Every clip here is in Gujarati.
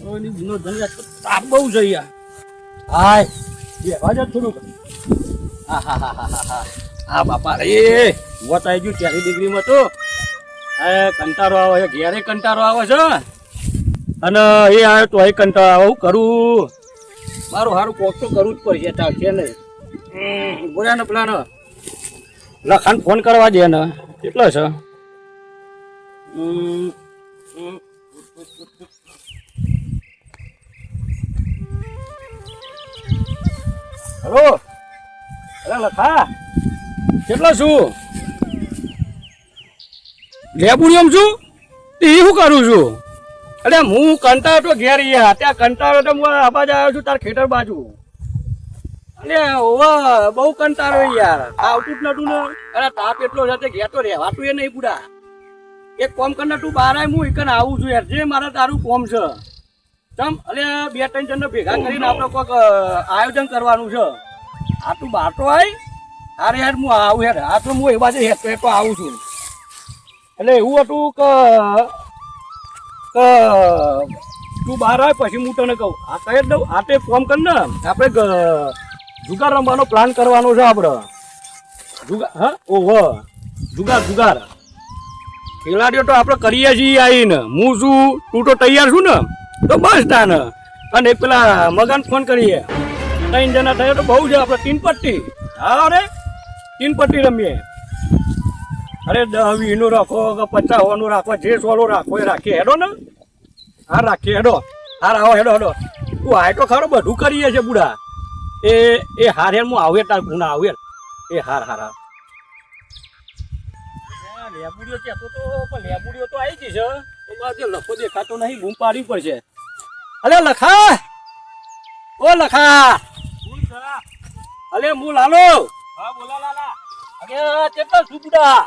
ઓની ગુનો ધનિયા તો તાપ બહુ છે યાર. હાય બેવા જ થોડુંક. હા બાપા રે વોટ આવી ગયું 40 ડિગ્રીમાં તો. કંટાળો આવે છે, ઘેરે કંટાળો આવે છે અને એ આવે તો એ કંટાળો આવે. હું કરું મારું સારું કોક તો કરવું જ પડશે. ચાલશે નહીં બોલ્યા ને પેલા લખાણ ફોન કરવા દે ને કેટલો છે. હલો અરે લખા કેટલો છું લેબુડિયમ છું એ શું કરું છું. અરે હું કંટાળો તો ઘેર ગયા ત્યાં કંટાળો તો હું આ બાજુ આવ્યો છું તાર ખેતર બાજુ. અરે ઓવા બહુ કંટાળો યાર આવતું જ નતું ને. અરે તાપ એટલો છે ઘેર તો રહેવાતું એ નહીં પૂરા. એક કોમ કરને તું બહાર આય હું એકને આવું છું યાર. જે મારે તારું કોમ છે તમ અરે 2-3 જણને ભેગા કરીને આપણે કોઈક આયોજન કરવાનું છે. આ તું બહાર તો આય. અરે યાર હું આવું યાર. આ તો હું એ બાજુ હેઠો આવું છું. એટલે એવું હતું કે તું બહાર આવે પછી હું તને કહું. આ કહી દઉં આ તે ફોન કર ને આપણે જુગાર રમવાનો પ્લાન કરવાનો છે આપણે. જુગાર હા ઓહો જુગાર ખેલાડીઓ તો આપણે કરીએ છીએ આવીને. હું છું તું તો તૈયાર છું ને તો બસ તાને. અને પેલા મગાન ફોન કરીએ. 3 જણા થયો તો બહુ છે આપણે 3 પટ્ટી. હા અરે 3 પટ્ટી રમીએ. અરે 10-20 નું રાખો કે 50 નું રાખો જે 100 રાખો એ રાખીએ. હેડો ને હા રાખીએ હેડો. હા આવો હેડો હેડો. તું આય તો ખરો બધું કરીએ છે બુડા. એ હાર હેર હું આવું તાર ગુના આવું એ હાર હાર હાર. લેબુડીઓ કહેતો તો પણ લેબુડીઓ તો આવી ગઈ છે. તો બાજુ લખો દેખાતો નહીં. બૂમ પાડવી પડશે. અલે લખા ઓ લખા અલે હું લાલો. હા બોલા લાલા. અરે કેટલા સુબડા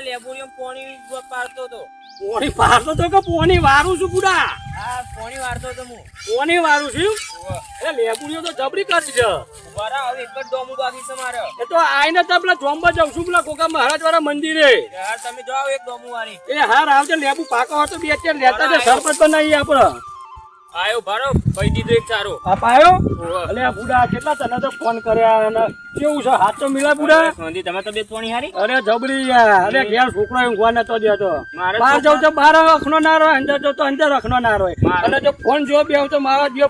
લેબોરિયમ પાણી પાડતો હતો. પોણી પાડતો તો કે પોણી વારું છું બુડા. હા પાણી વાળતો હતો હું. પોણી વારું છું. એ લેબુડીઓ તો જબરી કરી છે. બરા હવે એક જ ડોમું બાકી છે મારે. એ તો આઈને તો પેલા ચોંબા જાઉં છું પેલા કોકા મહારાજ વાળા મંદિરે. યાર તમે જાઓ એક ડોમું વાળી. એ હાર આવજે લેબુ પાકો હતો 2-4 લેતા છે. સરપંચ બનાવીએ આપણે. આયો ભારો ભાઈ દીધો એક ચારો. આ પાયો અલે આ બુડા કેટલા તને તો ફોન કર્યા અને કેવું છે હાથ તો મિલા બુડા. સોંધી તમે તબિયત પાણી હારી. અરે જબરી યાર. અરે ઘેર છોકરો ઊંઘવા નતો દેતો. મારે બહાર જાવ તો બહાર રખનો ના રહે, અંદર જાવ તો અંદર રખનો ના રહે. અને જો ફોન જો બે તો મારા જે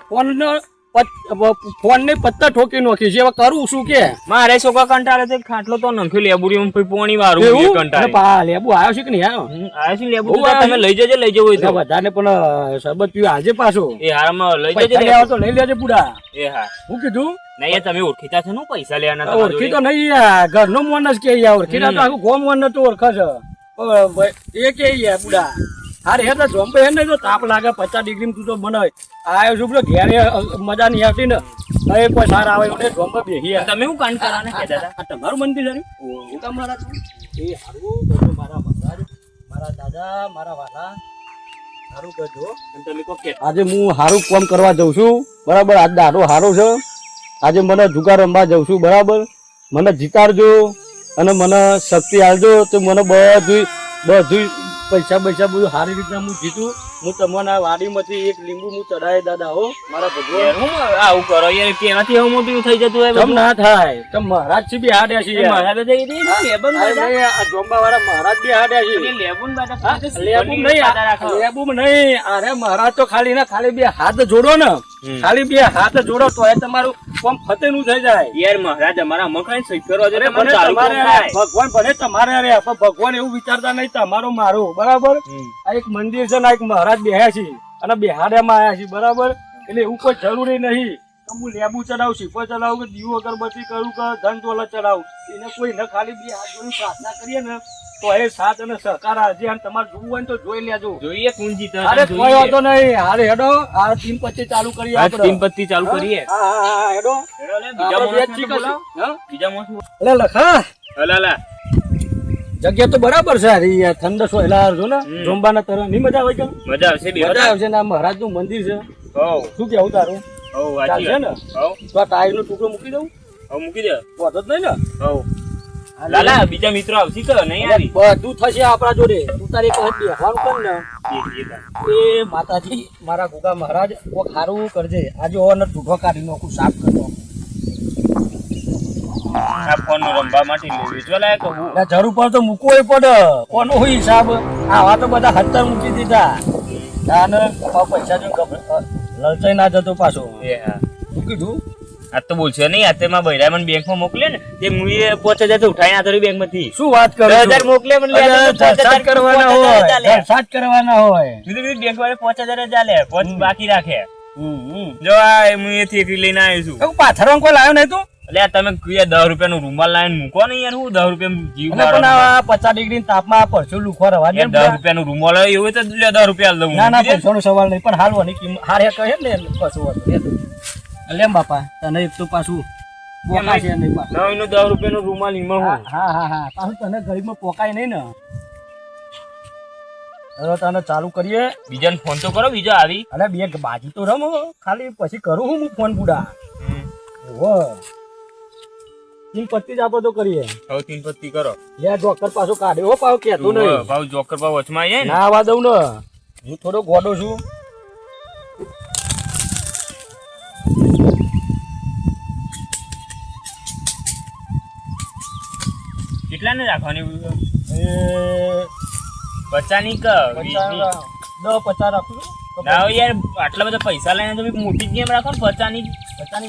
ફોન ને પત્તા ઠોકી નાખી છે. હવે કરું શું કે મારે છોકરા કંટાળે તો ખાટલો તો નખ્યો લેબોરિયમ પાણી વાળું કંટાળે. લેબુ આવ્યો છે કે નહીં આવ્યો? આવ્યો છે લેબુ તમે લઈ જજો લઈ જવું હોય તો. બધાને પણ શરબત પીવા આજે પાછો એ હારમાં લઈ જજો તો લઈ લેજે પૂરા. એ હા હું કીધું નહીં તમે ઓળખીતા છે ને પૈસા લેવાના. ઓળખી તો નહીં યાર. ઘરનો મોન જ કે ઓળખીતા તો આખું ગોમ મોન નતું ઓળખે છે એ કે યાર પૂરા. હારે હે તો જોમ્બે હે ને તો તાપ લાગે 50 ડિગ્રી તું તો બનાવે આવ્યો છું. ઘેરે મજા નહીં આવતી ને એ કોઈ સારા આવે એટલે જોમ્બે બેસી. તમે હું કાંડ કરવાના કહેતા હતા? આ તમારું મંદિર છે હું તમારા છું એ સારું કરજો. મારા મહારાજ મારા દાદા મારા વાલા સારું કરજો. તમે કહો કે આજે હું સારું કામ કરવા જઉં છું બરાબર. આજ દાડો સારો છે. આજે મને જુગાર રમવા જઉં છું બરાબર. મને જીતાડજો અને મને શક્તિ આપજો તો મને બધું પૈસા બધું સારી રીતના હું જીતું. હું તમારા વાડીમાંથી એક લીંબુ હું ચડાય દાદા હો મારા ભગવાન. હું આવું કરો યાર કેનાથી એવું મોટું થઈ જતું હોય. કેમ ના થાય? તમે મહારાજ થી બી હાડ્યા છીએ. મહારાજ થઈ ગઈ લેબન આ જોંબા વાળા મહારાજ બી હાડ્યા છે. લેબુન લેબુ નહીં. અરે મહારાજ તો ખાલી ને ખાલી 2 હાથ જોડો ને. ખાલી 2 હાથ જોડો તો એ તમારું કામ ફતેનું થઈ જાય. યાર મહારાજ અમારા મકાન સહી કરો છો. ભગવાન ભલે તમારે રે પણ ભગવાન એવું વિચારતા નહીં તમારું મારું બરાબર. આ એક મંદિર છે ને એક મહારાજ બેહ્યા છે અને બેહાડ્યામાં આવ્યા છે બરાબર. એટલે એવું કોઈ જરૂરી નહીં કે હું લેબુ ચડાવું શીફો ચડાવું કે દીવો અગરબત્તી કરું કે ધન દોલત ચડાવું. એને કોઈ ન ખાલી 2 હાથ જોડી પ્રાર્થના કરીએ ને તો એ સાથ અને સહકાર આજે તમારે જોવું હોય તો જોઈ લેજો. જોઈએ કુંજી અરે કોઈ વાંધો નહીં. હારે હેડો આ 3 પત્તી ચાલુ કરીએ આપણે. 3 પત્તી ચાલુ કરીએ. હા હેડો. બીજા મોસમ અલે લખા હલાલા જગ્યા તો બરાબર છે. અરે યાર ઠંડો સોયલા જો ને જોંબાના તરફ નહીં મજા આવે કે? મજા આવશે. મજા આવશે ને આ મહારાજ નું મંદિર છે. શું કેવું તારું? ચાલશે ને? તો આ ટાયર નો ટુકડો મૂકી દઉં? મૂકી દે. વાંધો જ નહીં ને? લાલા બીજા મિત્રો આવશે કે નહીં આવી બધું થશે આપણા જોડે તું તારે એક વખત બેસવાનું કર ને એ માતાજી મારા ગોગા મહારાજ કોક સારું કરજે આજે ઓવરનો ઢૂઢો કાઢી નાખું સાફ કરતો આ ફોન રમવા માટે વેચવા લાયક હું જરૂર પડે તો મૂકવો પડે કોનો હોય હિસાબ આવા તો બધા હત્તર મૂકી દીધા તાને પૈસા જો લલચાઈ ના જતો પાછો એ હા શું કીધું આ તો બોલશે નહીં આ તેમાં બૈરામન બેંકમાં મોકલે ને તે મુએ 5000 તો ઉઠાઈને આતરી બેંકમાંથી શું વાત કરો 10,000 મોકલે મને જલસા કરવાના હોય જલસા જ કરવાના હોય બીજું બેંક વાળે 5000 જ આલે પછી બાકી રાખે જો આ મુએ થી એકલી લઈને આવ્યો છું પાથરવા કોઈ લાવ્યો નહીં તું એટલે તમે કીયા 10 રૂપિયાનો રૂમાલ લાવીને મૂકો ને યાર હું 10 રૂપિયા જીવ પણ આ 50 ડિગ્રી તાપમાં પરસો લુખવા રવા દે 10 રૂપિયાનો રૂમાલ હોય એવું તો 10 રૂપિયા લઉં ના પૈસાનો સવાલ નહીં પણ હાલવાની કિંમત હારે કહે ને કશું લેમ બાપા તને એક તો પાછું પોકા છે નહીં પાછું નવીનો 10 રૂપિયાનો રૂમાલ ઈમાં હું હા પાછું તને ગરીબમાં પોકાય નહીં ને હવે તને ચાલુ કરીએ બીજાને ફોન તો કરો બીજો આવી અરે બે બાજી તો રમ ખાલી પછી કરું હું ફોન બુડા ઓહો તીન પત્તી જ આપો તો કરીએ હવે 3 પત્તી કરો લે જોકર પાછો કાઢ્યો હો પાછો કેતો નહીં ભાવ જોકર ભાવ વચમાં આયે ના આવા દઉં ને હું થોડો ગોડો છું કેટલા ને રાખવાની એ 50 ની ક 20 50 રાખું ના યાર આટલા બધા પૈસા લઈને તો મોટી ગેમ રાખો ને 50 ની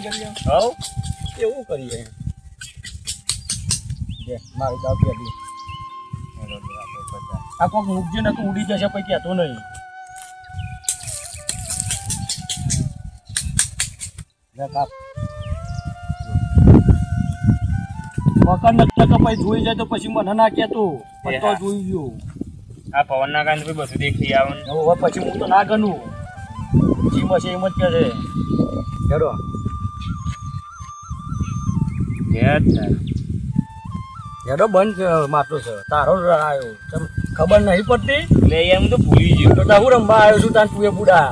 કરી લે હવ એવું કરીએ મારી દાવ પેલી આ કોક મૂકજે ને ઉડી જશે પછી કહેતો નહીં મકાન નથી તો પછી જોઈ જાય તો પછી મને ના કહેતો પણ તો જોઈ ગયો આ પવન ના કારણે બધું દેખી આવે હવે પછી હું તો ના ગણું જીમ હશે એમ જ કે છે હેરો હેડો બંધ માટલો છે તારો આવ્યો ખબર નહીં પડતી એટલે યાર હું તો ભૂલી ગયો તો હું રમવા આવ્યો છું તાન તું એ બુડા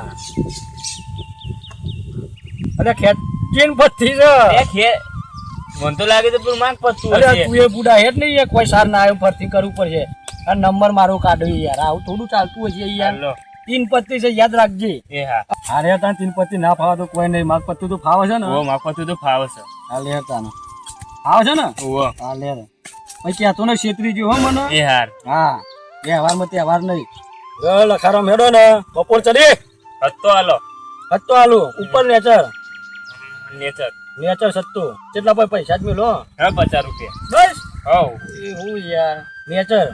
અને ખેંચીન પત્તી છે મને તો લાગે તો પેલું માંગ પત્તું અરે હશે તું એ બુડા હેડ નહીં યાર કોઈ સાર ના આવ્યો ફરતી કરવું પડશે આ નંબર મારો કાઢ્યો યાર આવું થોડું ચાલતું હશે યાર લો તીન પત્તી છે યાદ રાખજે એ હા અરે તાન તીન પત્તી ના ફાવે તો કોઈ નહીં માગ પત્તું તો ફાવે છે ને ઓ માંગ પત્તું તો ફાવે છે હા લે તાને ફાવે છે ને ઓ હા લે પછી કહેતો ને છેતરી ગયો હો મને એ હાર હા તહેવારમાં તહેવાર નહીં લખારો મેળો ને બપોર ચડી હતો હાલો હતો આલુ ઉપર નેચર નેચર સત્તુ કેટલા ભાઈ પૈસા જ મેલો હવે 50 રૂપિયા બસ હવ એ હું યાર નેચર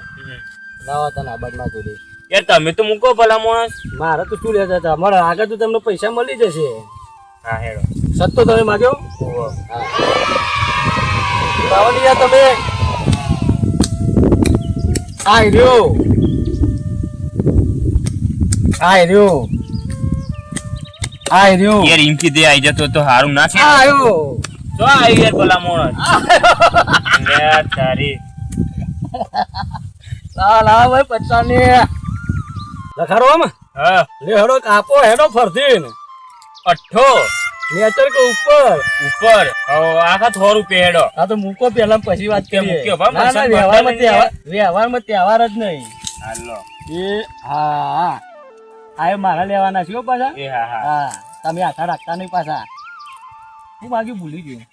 લાવા તને આબાદ ના જોડી યાર તમે તો મૂકો ભલા માણસ મારે તો શું લેતા હતા મારા આગળ તો તમને પૈસા મળી જશે હા હેડો સત્તો તમે માગ્યો ઓહો લાવો ને યાર તમે આઈ રહ્યો યાર એમ કીધે આઈ જતો તો હારું ના છે આયો તો આવી યાર ભલા માણસ યાર તારી લાવ ભાઈ પચાસ ને લખારો આમ હા લે હેડો કાપો હેડો ફરતી ને 8 નેચર કે ઉપર ઉપર આખા 100 રૂપિયા હેડો આ તો મૂકો પેલા પછી વાત કરીએ મૂક્યો બા, ના ના વ્યવહારમાં તહેવાર જ નહીં હાલો એ હા આ મારા લેવાના છે હો પાછા એ હા હા હા તમે આખા રાખતા નહીં પાછા હું માગ્યું ભૂલી ગયો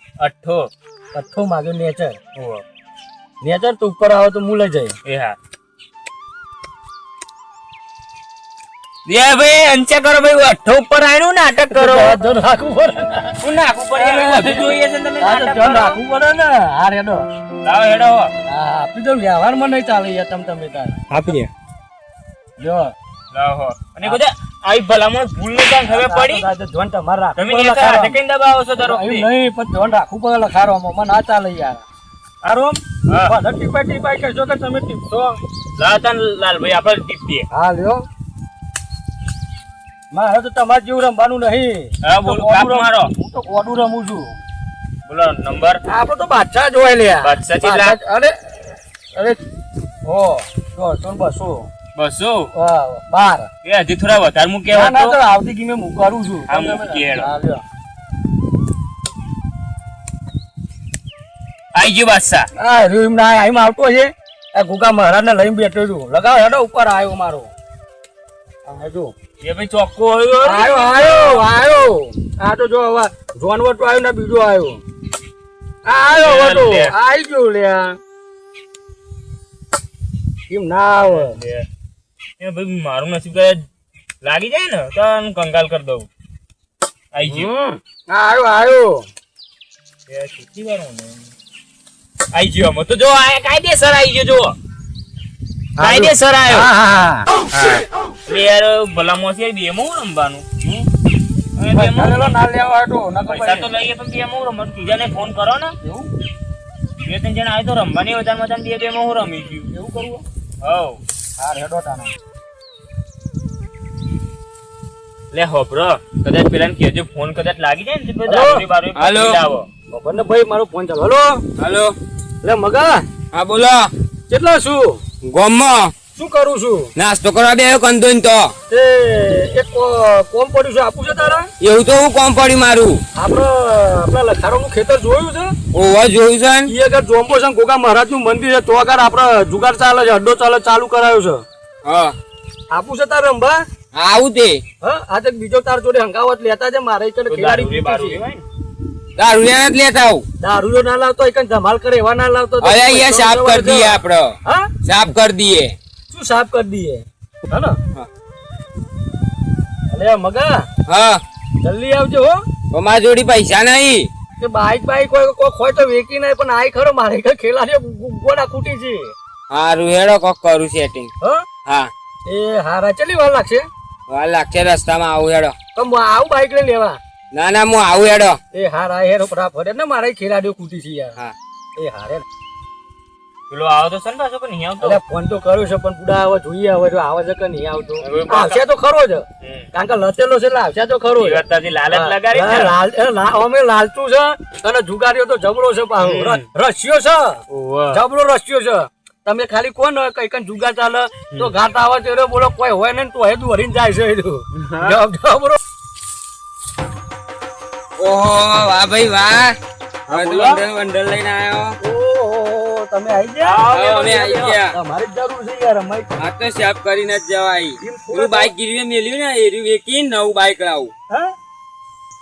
8 માગ્યો નેચર ઓહો નેચર તો ઉપર આવે તો હું લઈ જાય એ હા યા ભાઈ અંચા કરો ભાઈ 8 ઉપર આયનું નાટક કરો ધ્યાન રાખવું પડે હું નાખું પડે બધું જોઈએ છે તમે હા તો નાટક ધ્યાન કરો. રાખવું પડે ને હા રેડો લાવો હેડો હા આપી દો વ્યવહારમાં નહીં ચાલે યાર તમે તાર આપી દે જો લાવો અને કુદા આઈ ભલામણ ભૂલ ન કામ ખબર પડી ધ્યાન તમારે રાખવું તમે પડે એક લખારો. હાથે કઈ દબાવો છો દર એવું વખતે નહીં પણ ધ્યાન રાખવું પડે લખારોમાં મને ના ચાલે યાર આરોમ હા. બધા ટીપાઈ કરશો કે તમે ટીપશો લાતન લાલભાઈ આપણે ટીપ દઈએ હા લ્યો મારે તો તમારે જેવું રમવાનું નહીં હા, બોલો, કાપ મારો. હું તો ગોડું રમું છું બોલો નંબર આપડે તો બાદશાહ જોઈ લે બાદશાહ કેટલા? અરે અરે ઓ 100 200 12 એ હજી થોડા વધારે મૂકે ના ના તો આવતી ગીમે હું કરું છું હા, મૂકી હેડો. હા, લ્યો. આ આઈ ગયો બાદશાહ. આ રીમ ના આઈમ આવતો છે આ ગુગા મહારાજને લઈને બેઠો છું લગાવ હેડો ઉપર આવ્યો મારો આ જો એ ભાઈ ચોખ્ખો આવ્યો. આયો આ તો જો હવે જોનવટ આવ્યો ને બીજો આવ્યો આયો હવે તો આઈ ગયો લ્યા કેમ ના આવે એ ભાઈ મારું નસીબ કદાચ લાગી જાય ને તો આનું કંગાલ કરી દઉં. આઈ ગયો. આયો એ કેટલી વાર હું ને. આઈ ગયો અમે તો જો આ કાયદેસર આઈ ગયો જો કાયદેસર આવ્યો. હા એટલે યાર ભલા મોસી બે માં રમવાનું. ના લેવા હતો પૈસા તો લઈએ પણ બે માં રમત બીજાને ફોન કરો ને. બે ત્રણ જણા આવે તો રમવાની વધારે મજા બે બે માં હું રમી ગયું. એવું કરવું હવ હા હેડો તાના લે હોબરો કદાચ પેલા કેજો ફોન કદાચ લાગી જાય ને તો દારૂ બારૂ લાવો. ખબર ભાઈ મારો ફોન ચાલો હાલો લે મગા હા બોલો કેટલા શું ગોમમાં શું કરું છું નાસ્તો કરવા બેહ્યો કંદોન તો તે એક કોમ પડ્યું છે આપું છે તારા એવું તો હું કોમ પડી મારું આપણા લખારોનું ખેતર જોયું છે ઓવા જોયું છે ને? ઈ આગળ જોમ્બો છે ને ગોગા મહારાજનું મંદિર છે તો આગળ આપણે જુગાર ચાલે છે અડ્ડો ચાલુ કરાયો છે હા આપું છે તારે રંભા આવું તે હા આજે બીજો તાર જોડે હંગાવત લેતા છે મારે એક ખેલાડી દારૂ જ લેતા આવું દારૂ ના લાવતો એક ધમાલ કરે એવા ના લાવતો અરે અહીંયા સાફ કરી દઈએ આપડે હા સાફ કરી દઈએ શું સાફ કરી દઈએ હા ને અલે મગા હા જલ્દી આવજો હો તો મારા જોડી પૈસા નહીં કે બાઈક કોઈ તો વેકી નહીં પણ આઈ ખરો મારે કઈ ખેલાડીઓ ગોડા ખૂટી છે હારું હેડો કોક કરું સેટિંગ હા હા એ હારા ચલી વાર લાગશે વાર લાગશે રસ્તામાં આવું હેડો તો હું આવું બાઈક લઈ લેવા ના ના હું આવું હેડો એ હારા હેરો ફટાફટ ને મારે ખેલાડીઓ ખૂટી છે યાર હા એ હારે પેલો આવો તો સન પાછો પણ નહીં આવતો. એટલે ફોન તો કર્યો છે પણ પૂડા હવે જોઈએ હવે જો આવે છે કે નહીં આવતો આવશે તો ખરો જ કારણ કે લતેલો છે એટલે આવશે તો ખરો જ. જીવતાથી લાલચ લગાડી ને. અમે લાલચું છે અને જુગારીઓ તો જબરો છે પાછો રસ્યો છે ઓવા. જબરો રસ્યો છે તમે ખાલી કોણ કઈ કઈ જુગાર ચાલે તો ઘાટ આવે તો બોલો કોઈ હોય ને તો હેદુ હરીને જાય છે હેદુ જબરો ઓહો વાહ ભાઈ વાહ હવે તો બોલો. વંડર લઈને આવ્યો ઓહો તમે આવી ગયા હા, અમે આવી ગયા. તમારી જ જરૂર છે યાર અમારી આ તો સાફ કરીને જ જવાય પેલું બાઈક ગીરવે મેલ્યું ને એરું વેકી નવું બાઈક લાવું હા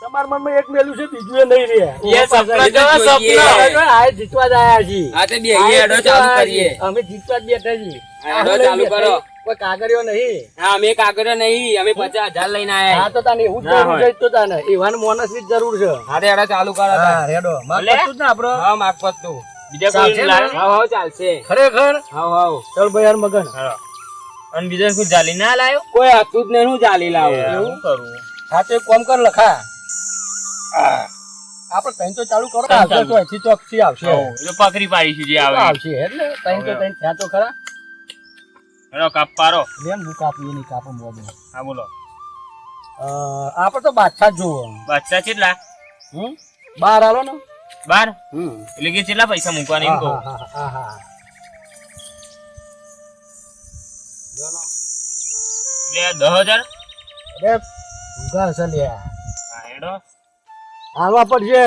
તમારા મનમાં એક મેલું છે બીજું એ નહીં રે એ સપના જેવા જોઈએ. સપના. આ જીતવા જ આયા છીએ હા તો બે હેડો ચાલુ કરીએ અમે જીતવા જ બેઠા છીએ હેડો ચાલુ કરો કોઈ કાગળિયો નહીં હા અમે કાગળ નહીં અમે 50,000 લઈને હા આયા તો તને એવું જ ના જરૂર હોય. છે તો તને એવાન મોનસ ની જ જરૂર છે હા તો હેડો ચાલુ કરો હા રેડો ભલે. માગતું જ ને આપડે હા માગપત તું બીજા ચાલશે કોઈ ને? લાવે? હા હા ચાલશે ખરેખર હા હા ચલ ભાઈ યાર મગન હા. અને બીજા કોઈ જાલી ના લાયો? કોઈ હતું જ નહીં હું ચાલી લાવું એવું કરું. હા તો એક કામ કર લખા આપણે ત્રણ તો ચાલુ કરો ત્રણ આવશે ચાલુ. તો અહીંથી ચોકથી આવશે એ પકડી પાડીશું જે આવે. આવશે એટલે ત્રણ તો ત્રણ થયા તો ખરા હેડો કાપ પારો. બેન હું કાપી નહીં કાપું બોબો હા બોલો. આપણે તો બાદશાહ જ જોવો બાદશાહ કેટલા? બાર આલો ને 12? એટલે કે કેટલા પૈસા મૂકવાના એમ કહું. હા એટલે 10,000? અરે ભૂગા છે લ્યા હા હેડો. આલવા પડશે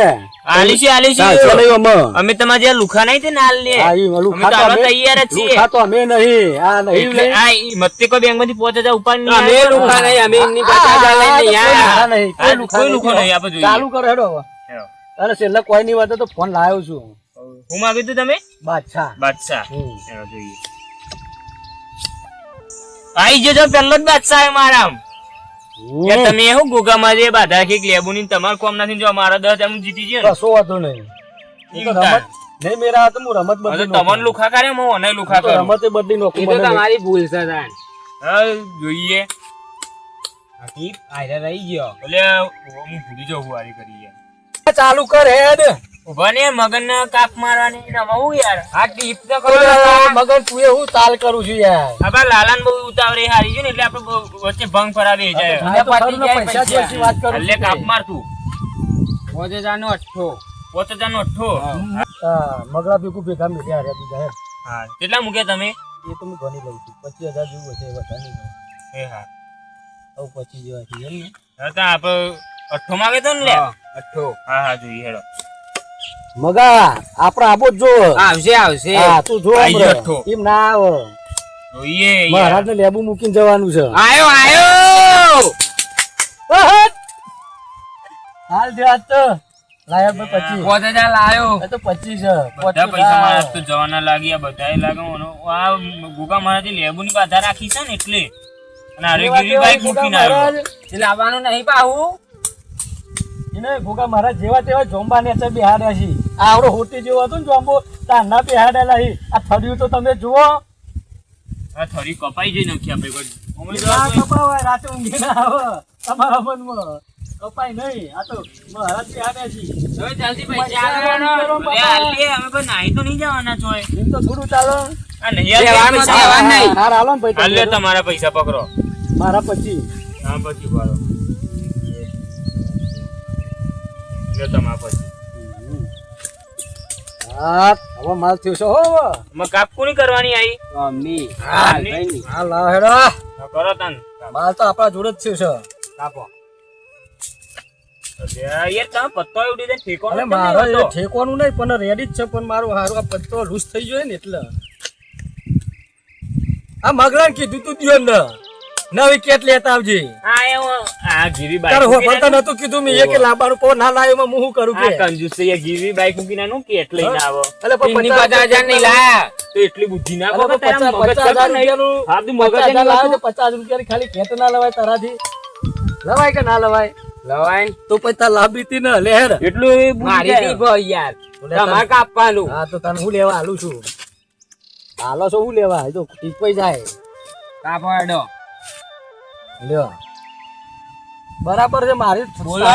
આલીશું ચાલશે આલીશું. નહીં અમે અમે તમારે જે લુખા નહીં તે ના લે. હા, ઈ અમે લુખા તો તો આવા અમે- તૈયાર જ છીએ. લુખા તો અમે નહીં આ નહીં એટલે આ ઈ મત્તે કોઈ બેંક માંથી 5,000 ઉપાડી નહીં અમે આવ્યો. લુખા નહીં અમે એમની 50,000 લઈને નહીં આયા નહીં આ કોઈ લુખો નહીં, આપણે જોઈએ. ચાલુ કરો હેડો હવે. હેડો. અને છેલ્લે કોઈ નહીં વાત તો ફોન લાવ્યો છું હું માગ્યું તું તમે? બાદશાહ બાદશાહ. હમ. હેડો જોઈએ. આઈ જજો પેલો જ બાદશાહ હે મારા. કે તમે શું ગોગામાં જે બાધા રાખી કે લેબુ ની તમારું કોમ નથી જો અમારા 10,000 હું જીતી ગયો ને. કશો વાંધો નહીં હું તો રમત નહીં મેરા તો હું રમત હવે બદલી તમને લુખા કરે હું અને લુખા કરું. રમતે બદલી નોખું એ તો મને નહીં. તમારી ભૂલ છે તાન હા જોઈએ. હકીક આયરા રહી ગયો એટલે હું ભૂલી જાઉં વારી કરી. ચાલુ કર હેડ ઉભા ને મગન ને કાપ મારવાની ને આમાં હું યાર આ ટીપ તો કરો મગન તું એ હું ચાલ કરું છું યાર આપડા લાલાને બહુ ઉતાવળે હારી છે ને એટલે આપણે વચ્ચે ભંગ ફરાવી જાય. આ તો ખરું ને પૈસા જોઈતી વાત કરું એટલે છું કાપ માર તું. 50,000 નો 8 5,000 નો 8. હા મગરા ભેગું ભેગા મીઠા હાર્યા બીજા હેડ હા કેટલા મૂક્યા તમે? એ તો હું ઘણી લઉં છું 25,000 જેવું હશે વધારે નહીં લઉં. એ હા હવે 25 જેવા છે એમ ને હવે તો આપણે 8 માંગે તો ને લે. હા 8 હા હા જોઈએ હેડો. મગા આપડે આબો જ જો આવશે આવશે હા તું જો આઈ હમણાં. જઠ્ઠો. એમ ના આવે જોઈએ યાર. મહારાજને લેબુ મૂકીને જવાનું છે આયો આયો હાલ દે આજ તો લાયા ભાઈ 25 5000 લાયો એ તો 25 છે બધા પૈસા મારા તો જવાના લાગ્યા બધાએ લાગે આ ગુગા મહારાજે લેબુની બાધા રાખી છે ને એટલે અને અરે ગીરી બાઈક મૂકીને આવ્યો એ લાવવાનું નહીં પાહું એને ગોગા મહારાજ જેવા તેવા જોંબા ને છે બિહાડ્યા છે આ આવડો હોટી જેવો હતો ને જોંબો તાના બિહાડેલા છે આ થડ્યું તો તમે જુઓ આ થોડી કપાઈ જઈ નાખી આપણે કોઈ અમે ના કપાવાય રાતે ઊંઘી ના આવે તમારા મનમાં કપાય નહીં આ તો મહારાજ બિહાડ્યા છે હવે જલ્દી પૈસા આલવાનો લે આલીએ અમે કોઈ નાહી તો નહીં જવાના છો એમ તો થોડું ચાલો આ નહીં લેવાનું પૈસા લેવાનું નહીં. હાર હાલો ને ભાઈ આલે તમે. તમારા પૈસા પકડો મારા 25 હા પછી પાડો લે તમારા પછી હા હવે માલ થયો છે હો હવે. માં કાપ કોની કરવાની આવી મમ્મી હા લાવ હેડો હા, કરો તન માલ તો આપણા જોડે જ થયો છે કાપો લે યાર તમે પત્તો ઉડી દે ઠેકો અરે મારો એ ઠેકવાનું નહીં પણ રેડી જ છે પણ મારું હારું આ પત્તો લૂઝ થઈ ગયો ને એટલે આ મગલાને કીધું તું દિયો ને નવી કેટ લેતા આવજે આ ગીરી તારે હો બાઈક ભરતા નતું કીધું મેં એક લાંબાનું પો ના લાવ્યો માં હું કરું કે આ કંજૂસ છે ગીરી બાઈક મૂકીને નું કેટ લઈને આવો એટલે પણ એની 50,000 નહીં લાયા તો એટલી બુદ્ધિ ના અરે કરો પણ તારા મગજ 50,000 કરતો નહીં. રૂપિયાનું હા, તું મગજ 50,000 એની લાવે વસ્તુ. તો 50 રૂપિયાની ખાલી કેટ ના લવાય તારાથી લવાય કે ના લવાય લવાય તો પછી તાર લાભ બીતી ને લે હેર એટલું એ બુદ્ધિ મારી જાય. દી ભાઈ યાર તમારે કાપવાનું હા તો તને હું લેવા હાલું છું હાલો છો હું લેવા એ તો ટીપાઈ જાય કાપડો લ્યો બરાબર છે મારી બોલો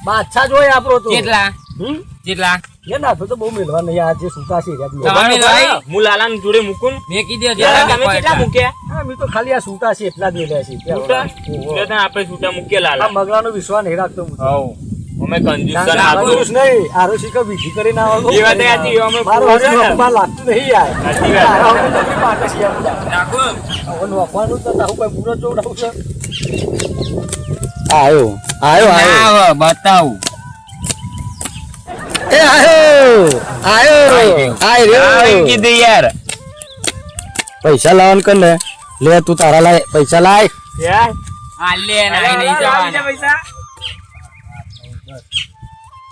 બાદશાહ જોઈ આપણો તો કેટલા હમ? કેટલા લે ના તો બહુ મેળવા નહીં આ જે સૂતા છે યાદ નહીં. તમારે લવાય? હું લાલાને જોડે મૂકું મેકી દો તમે કેટલા મૂક્યા હા મેં તો ખાલી આ સૂતા છે એટલા જ મેળ્યા છે છૂટા ઓહો. એટલે તને આપણે છૂટા મૂકીએ લાલા આ મગલાનો વિશ્વાસ નહીં રાખતો હું તો. હવ અમે કંજૂસ કારણ કે તને આરો આપું. યુઝ નહીં આરો શીખર વિધિ કરીને આવો એ વાત સાચી, અમે મારું પૂરું હજી છે ને. નોખમાં લાગતું નહીં યાર સાચી વાત. આરો અમે તકલીફ માટે છીએ આ બધા. રાખો હવે નોખવાનું તો તારું કોઈ મુરત જોવડાવું છે આયો આયો ના બતાવું એ આયો આયો આવી કીધું યાર પૈસા લાવવાનું કર ને લે તું તારા લાય પૈસા લાય યાર આલે નહીં નહીં જવાના પૈસા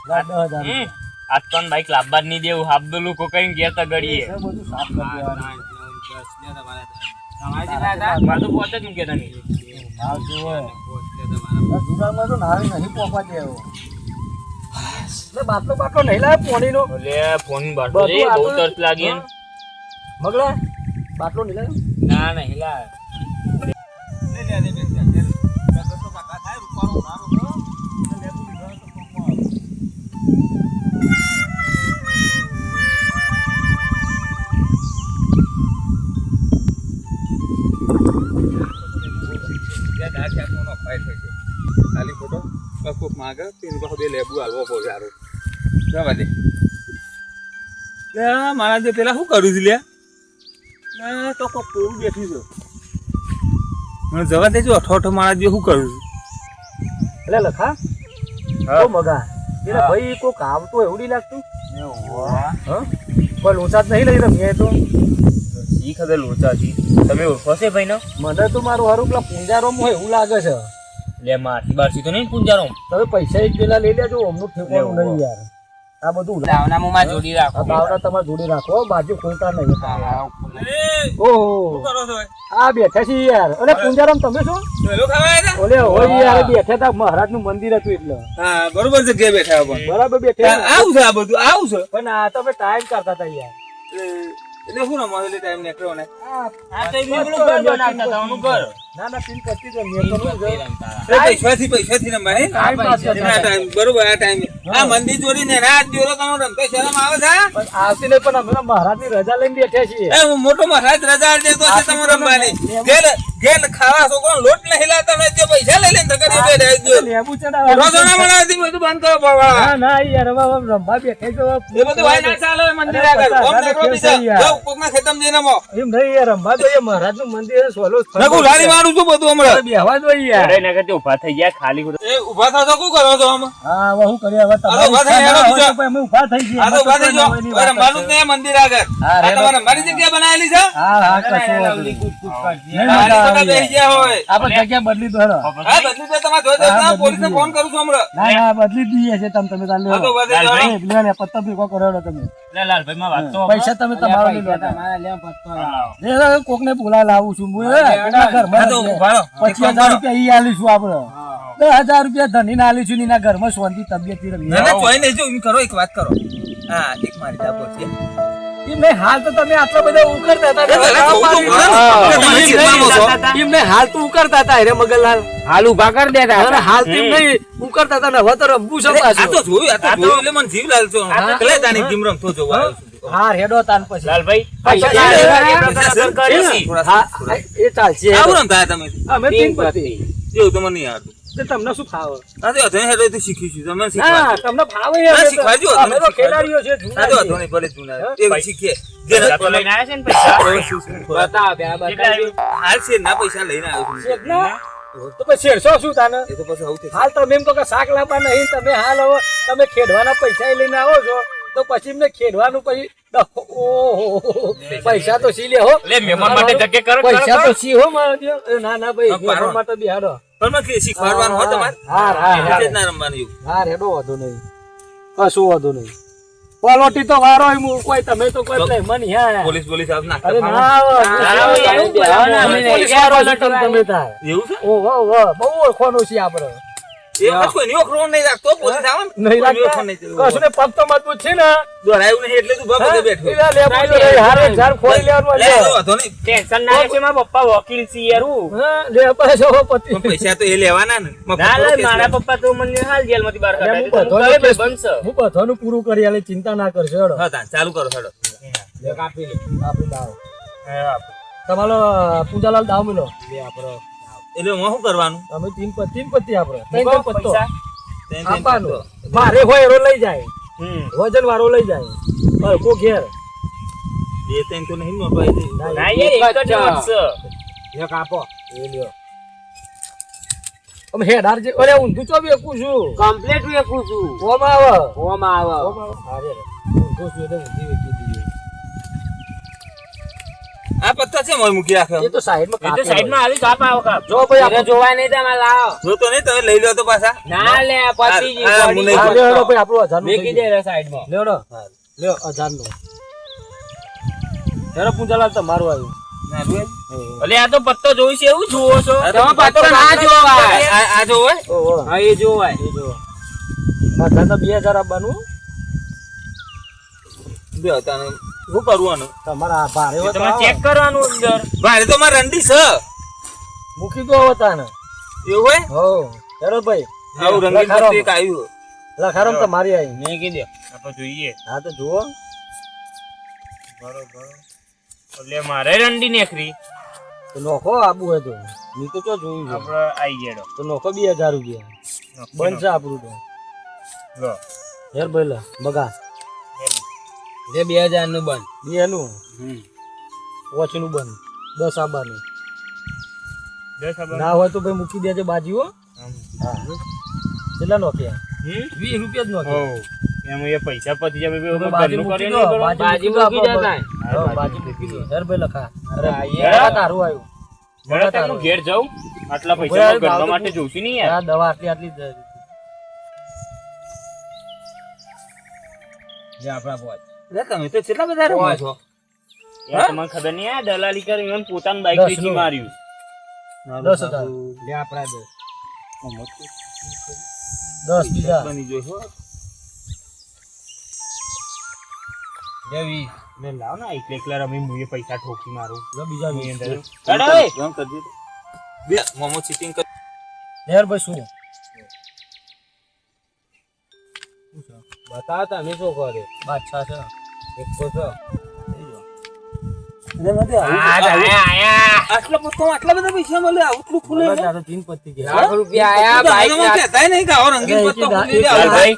લા 10,000 આજ તો બાઈક લાવવા જ નહીં દેવું હાબદુલું કોકરીને ઘેર તો ગળીએ બધું સાફ કરી દેવાનું. તમારે કેટલા હતા? મારે તો પોતે જ મૂક્યા તમે આ જુઓ. આ જુગારમાં તો નારે નહીં પોપા દેવો. લે બાટલો બાટલો નહીં લાવે પોણીનો. લે ફોન બાટલો રે બધું આ બહુ તો- તરસ લાગી ને. મગલા બાટલો નહીં લાવે? ના નહીં લાવે ખાલી ફોટો કોક માગે તેની પાસે બે લેબુ હાલવો પડે સારું જવા દે લે મારા જે પેલા શું કરું છું લે તો કોક પૂરું બેઠી છે મને જવા દેજો અઠો અઠો મારા જે શું કરું છું એટલે લખા હા. ઓ મગા એટલે ભાઈ કોક આવતું એવું નહીં લાગતું હા કોઈ લોચા જ નહીં લઈ રમીએ તો ઈ ખબર લોચા છી તમે ઓળખો છે ભાઈ નો મને તો મારું હારું પેલા પૂંજારોમ હોય એવું લાગે છે લે મારથી બારથી તો નહીં પૂંજારો તમે પૈસા એક પેલા લઈ લેજો અમનું ઠેકવાનું નહીં યાર આ બધું લાવના મોમાં જોડી આ રાખો ભાવના તમારે જોડી રાખો બાજુ ખોલતા નહીં શું ઓહો કરો છો આ બેઠા છીએ યાર અને પૂંજારામ તમે શું પેલો ખાવા આવ્યા ઓલે હોય યાર બેઠા હતા મહારાજ નું મંદિર હતું એટલે હા બરોબર જગ્યાએ બેઠા પણ બરાબર બેઠા આવું છે આ બધું આવું છે પણ આ તમે ટાઈમ કરતા હતા યાર એટલે શું રમવા એટલે ટાઈમ નીકળ્યો ને આ તો બીજું ઘર બનાવતા હતા ઓનું ઘર ના ના પિન કરતી જ મેં તો નહીં પૈસાથી રમવાની ટાઈમ પાસ આ કરતા ટાઈમ બરોબર આ ટાઈમ આ મંદિર જોડીને રાત જોડો તમે રમતો શરમ આવે છે પણ આવતી નહીં પણ અમે મહારાજ ની રજા લઈને બેઠા છીએ એ મોટો મહારાજ રજા દેતો હશે તમે રમવાની ઘેર કે ખાવા છોકરો લોટ નહીં લાવતા ને જે પૈસા લઈ લે ને તકર એ બે દે લેબુ ચડાવવા રોજના બનાવતી બધું બંધ કરો બાબા ના ના યાર હવે રંભા બેઠે તો એ બધું વાય ના ચાલે મંદિર આગળ ઓમ નેકરો બીજા જો કોકના ખેતમ જઈને મો એમ નહીં યાર રંભા તો એ મહારાજનું મંદિર છે, સોલો નકુ લારી મારું છું બધું હમણાં બેહવા દો યાર. અરે નગર તે ઊભા થઈ ગયા ખાલી ખોટું. એ ઊભા થા તો શું કરો છો આમ હા હવે શું કરીએ હવે આ તો ઊભા થઈ ઈચ્છા ના હેડો હોય બીજા. તો અમે ઊભા થઈ જઈએ. આ તો ઊભા થઈ જાઓ એની વાત અરે માનું ને મંદિર આગળ હા, આ રેડો. તમારે મારી જગ્યા બનાવેલી છે હા હા કશું વાંધો નહીં. નહીં મારી વાંધો બધા આવે બેસી ગયા હોય આપણે જગ્યા બદલી દો હેડો. હા બધું તો તમારે જોઈ દો હા, પોલીસને બદલી ફોન કરું છું હમણાં ના ના બદલી જ દઈએ છે તમે તાર આ તો લેવો. બધે જાઓ. લે લે પત્તા ભેગો કરો હેડો તમે. લે લાલભાઈ માં વાત તો પૈસા તમે તમારો લઈ લો. એ કોકને બોલા લાવું છું હું કોકના ઘરમાં આ તો જ છે. ઊભા રહો. 25,000 રૂપિયા ઈ આલીશું આપણે 10,000 રૂપિયા ધણીને આલીશું એના ઘરમાં શાંતિ તબિયત ના ના ચોઈ નહીં જો એમ કરો એક વાત કરો હા એક મારી જાપો છે એમને હાલ તો તમે આટલા બધા ઉકરતા હતા એ પેલા જોવું તો પડે ને. તમે ચિંતામાં છો. એમને હાલ તો ઉકરતા હતા રે મગનલાલ હાલ ઊભા કરી દેતા અરે હાલ તો એમ નહીં ઉકરતા હતા ને હવે તો રંબુ છે આ તો જોયું એટલે મને જીવ લાલચો એટલે તાની ગેમ રમતો જોવા આવ્યો છું. હા રેડો તાન પછી લાલભાઈ પૈસા પૈસા કરીશી. હા એ ચાલશે આવું રમતા તમે અમે તીન પતિ એવું તો મને નહીં આવડતું તે તમને શું ફાવે આ તો અધોને હેડો તો શીખીશું તમે હા શીખવા તમને ફાવે ના, અમે તો- શીખવાડજો, અમે તો તમે ખેલાડીઓ છે આ તો જૂના અધોને ભલે જૂના એ શીખીએ પૈસા તો લઈને આવ્યા છે ને પૈસા બતાવ બે કેટલા આવ્યું? હાલ છે ના પૈસા લઈને આવ્યો છું તો પછી શેરશો શું તાને એ તો પછી આવું થશે. હાલ તમે એમ કહો કે શાક લાવવા નહીં તમે હાલ હવે તમે ખેડવાના પૈસા લઈને આવો છો તો પછી એમને ખેડવાનું પછી ઓહો પૈસા તો સી લે હો લે મહેમાન માટે જગ્યા કરો, પૈસા કરો, તો સી હો મારા દેવ. એ ના ના ભાઈ હા, પાડો. મહેમાન માટે બિહાડો પણ મને કે શીખવાડવાનું હોય તમારે હા હા એટલે જ ના રમવાનું એવું હા રેડો વાંધો નહીં કશું વાંધો નહીં પલોટી તો વારો કોઈ તમે તો કોઈ મહેમાન યા પોલીસ પોલીસ આવ નાખતા અરે ના ફાવે. આવે. ના આવે, એવું બોલાવો ને, અમે પોલીસ નહીં. વાળો છો તમે તાર. એવું છે ઓહો, ઓહો, બહુ ઓળખવાનું છે આપણે એ બસ કોઈ નહીં ઓખરો નહીં રાખતો પોલીસ આવે ને નહીં કોઈ લાગતા ઓખરો નહીં થતો. કશું ને પગ તો મજબૂત છે ને દોરાયું નહીં એટલે તું બાબા બધે બેઠો એના લેબુ જો રહી, હારે ઝાડ ખોલી લેવાનું લે છે. તો વાંધો નહીં. ટેન્શન ના લેશે, મારા પપ્પા વકીલ છે યાર હું. હા, લે બસ હવે પતિ. પણ પૈસા તો એ લેવાના ને મફત ના થોડો લે, કેસ મારા લેવાનો. પપ્પા તો મને હાલ જેલમાંથી બહાર એટલે હું કાઢ્યા છે. તો બધાનું હું ઘરે બનશે. હું બધાનું પૂરું કરી આલે, ચિંતા ના કરશો હેડો. હા તાન ચાલુ કરો હેડો લે કાપી લે, આપી દાવ. તમારો પૂજાલાલ દાવ મિલો બે આપણો એટલે હું શું કરવાનું અમે તીન પતિ આપણે ત્રણ મૂકો પત્તો પૈસા. ત્રણ ત્રણ આપવાનું પત્તો. ભારે હોય એરો લઈ જાય હમ. વજન વાળો લઈ જાય કો ઘેર બે ત્રણ તો નહીં નોટો આવી જાય. ના યાર, એક જ નોટ છે. એક આપો એ લ્યો અમે હેડાર જે અરે ઊંધું ચો બેકું છું કમ્પ્લીટ વેકું છું. ઓમ આવે ઓમાં આવો. ઓમ આવે અરે ઊંધું છું એટલે ઊંધી વેચી દઈએ આ પત્તા છે મોય મૂકી રાખ્યો એ તો સાઈડમાં એ તો કાપેલો સાઈડમાં આવી કાપ આવો કાપ. જો ભાઈ આપણે જોવા નહીં તમે લાવો. જો તો નહીં તમે લઈ લો તો પાછા ના લે, પતિજી હા, પડી મને હા, ગયું. લ્યો હેડો ભાઈ આપણું 1000 નું મેકી થઈ દે રે સાઈડમાં. ગયું. લ્યો લ્યો 1000 નું હેડો પૂંજાલાલ તમારું આવ્યું ના રૂએ. અલે આ તો પત્તો જોઈ છે એવું જુઓ છો. આ તો તમે પત્તો પત્તો ના જોવાય. આ જો હોય ઓહો હા એ જોવાય. એ જો 2000 આપવાનું બે તાને શું કરવાનું તમારા ભારે હોય તો તમે આવો. ચેક કરવાનું અંદર. ભાઈ તો મારે રંડી છે મૂકી દો હવે તાને એવું હોય હો હેડો ભાઈ આવું રંગીન લખારો. પત્તું એક આવ્યું લખારમ તમારી આવી મેકી દે. આપણે જોઈએ. હા તો જુઓ એટલે મારે રંડી નેખરી. તો નોખો આબુ હોય તો મેં તો ચો જોયું છે આપણે આઈ ગયેલો. તો નોખો 2000 રૂપિયા બનશે આપણું તો લો. હેર ભાઈ બગા જે 2000 નું બંધ. બે નું વોચ નું બંધ 10 આબાનું દસ ખબર. ના હોય તો ભાઈ મૂકી દેજે બાજી હો આમ. હા કેટલા નોખ્યા હમ? 20 રૂપિયા જ નોખ્યા હોવ. એમાં એ પૈસા પતી જાય પછી તો ઘરનું મૂકી કરીને દો, કરવાનું. બાજી મૂકી દો આપણે. હા, બાજી મૂકી દો હેર ભાઈ લખા અરે આ તારું આવ્યું ઘરે તારું ઘેર જાઉં આટલા ભાઈ, પૈસા ભાવ ઘરના તો માટે જોઉં છું નહીં યાર. આ દવા આટલી આટલી જ જે આપણા પહોંચ. લે તમે તો કેટલા બધા રમો છો યાર તમને ખબર નહીં આ દલાલી કરી એમ પોતાનું બાઈક 10 વેચી નું. માર્યું. 10,000 જે આપણા દે. 10 બીજા બની જોઈ હો જે 20. મેં લાવ ને એકલા એકલા રમી હું એ પૈસા ઠોકી મારું. જો બીજા હું વીસ. અંદર. અરે! કામ કરજે બે મોમો ચીટિંગ કર હેર ભાઈ શું બતાવો તમે શું કરે. બાદશાહ છે એક તો છો. આટલા બધા પૈસા મળે આટલું ખુલે છે? લાખ રૂપિયા આયા બાઈક તમે કહેતાય નહીં કે આવો રંગીન પત્તો ખુલી દે, આવો. લાલભાઈ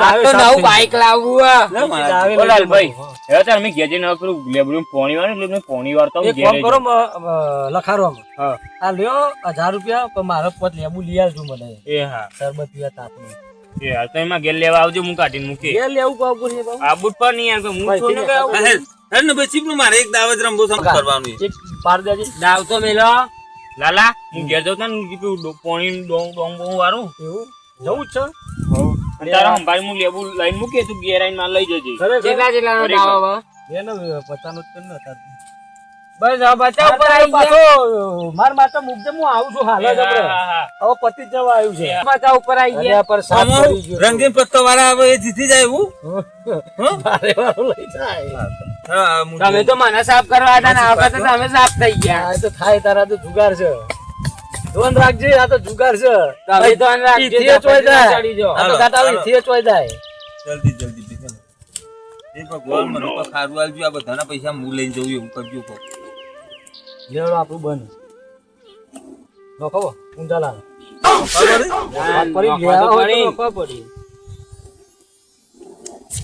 આ તો નવું બાઈક લાવવું હે. ના, મારા ઓ લાલભાઈ હવે તાર અમે ઘેર જઈને પેલું લેબડું પોણી વાળું એટલે પોણી વાળતા હું ઘેર કરો જઈને. લખારો હા આ લ્યો 1000 રૂપિયા પણ મારો પોત લેબુ લઈ આવજો મને એ હા શરબત પીવા તાપનું એ હા તો એમાં ઘેર લેવા આવજો હું કાઢીને મૂકી ઘેર લેવું પાવું પડશે બાબુ. આ બુટ પર નહીં યાર હું છું ને કે આવું. હે ને ભાઈ ચીપનું મારે એક દાવત રંબો સમ કરવાનું છે. એક પાર દેજે દાવ તો મેલો. લાલા હું ઘેર જતો ને કીધું પોણી ડોંગ ડોંગ બહુ વાળું એવું જવું જ છે અને તારા સંભાળી હું લેબુ લઈને મૂકીએ તું ઘેર આવીને માલ લઈ જજે. કેટલા કેટલાનો દાવ હવે? એને 50 જ કર ને તાર બસ હવે બચાવ ઉપર આવી ગયા. પાછો માર માતા મુકજે હું આવું છું હાલ જ હમણાં. હા, હા. હવે પતિ જ જવા આવ્યું છે બચાવ ઉપર આવી ગયા. અલ્યા પર સાત આમાં પડી ગયો. રંગીન પત્તો વાળા હવે એ જીતી જાય એવું મારે વાળું લઈ જાય હા હું તમે તો મને સાફ કરવા હતા ને આ વખતે તમે સાફ થઈ ગયા. આ તો થાય તારા તો જુગાર છે ધોન રાખજે આ તો જુગાર છે તમે તો આને રાખજો, ઈથીએ ચોય જાય. ચડી જાઓ. આ તો કાંટા ઈથીએ ચોય જાય જલ્દી બેસો. એ ભગવાન મને તો ખારું આલજો, આ બધાના પૈસા હું લઈને જઉં એવું કરજો કહો. લેવડો આપણું બંધ નોખો ઊંધા લાલ બરાબર છે? વાત પડી નોખો ગયા તો હોય પડી. તો નોખો પડી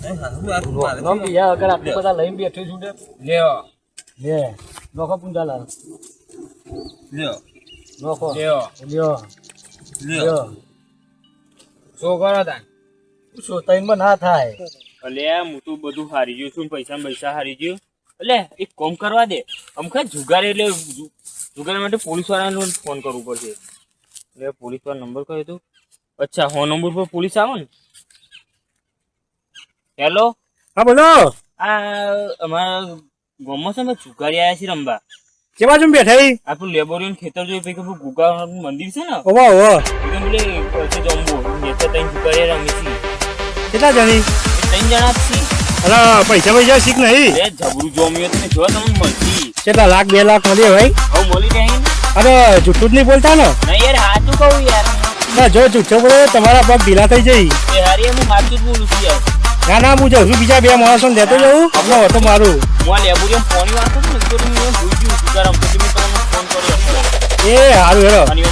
એ હારું આ મારે નોમ બીજા અગર આટલું બધા લઈને બેઠું છું ને. લ્યો લે નોખો ઊંધા લાલ લ્યો નોખો લ્યો લ્યો લ્યો લ્યો શું કરો તાન? શું તઈનમાં ના થાય અલ્યા હું તો બધું હારી ગયું છું પૈસા હારી ગયું એટલે એક કોમ કરવા દે અમખા જુગાર એટલે જુગાર માટે પોલીસ વાળાને ફોન કરવું પડશે એટલે પોલીસ વાળા નંબર કયો હતો અચ્છા હો નંબર પર પોલીસ આવે ને હેલો હા બોલો આ અમારા ગામમાં છે ને જુગારી આવ્યા છે રમવા કેવા જેમ બેઠા આપણું લેબોરિયન ખેતર જોઈ પછી પેલું ગુગા મંદિર છે ને ઓવા ઓવા એકદમ બોલે જમ્બો નેતા ત્રણ જુગારી રમી છે કેટલા જણી ત્રણ જણા જ છે અલા પૈસા શીખ નહીં એ જબરું જોમ્યું તમે જો તમને મળતી કેટલા લાખ 2 લાખ મળે ભાઈ હવે મળી જાય ને અરે જૂઠું જ નહીં બોલતા ને નહીં યાર સાચું કહું યાર ના જો જૂઠો બોલે તમારા પગ ઢીલા થઈ જઈ એ હારી હું સાચું જ બોલું છું યાર ના ના હું જઉં છું બીજા 2 માણસોને દેતો જવું આપણો હતો મારું હું આ લેબોરિયમ પોણી વાળતો છું ને તો હું જોઈ ગયું જુગાર રમતો એટલે મેં તમને ફોન કર્યો એ હારું હેરો અને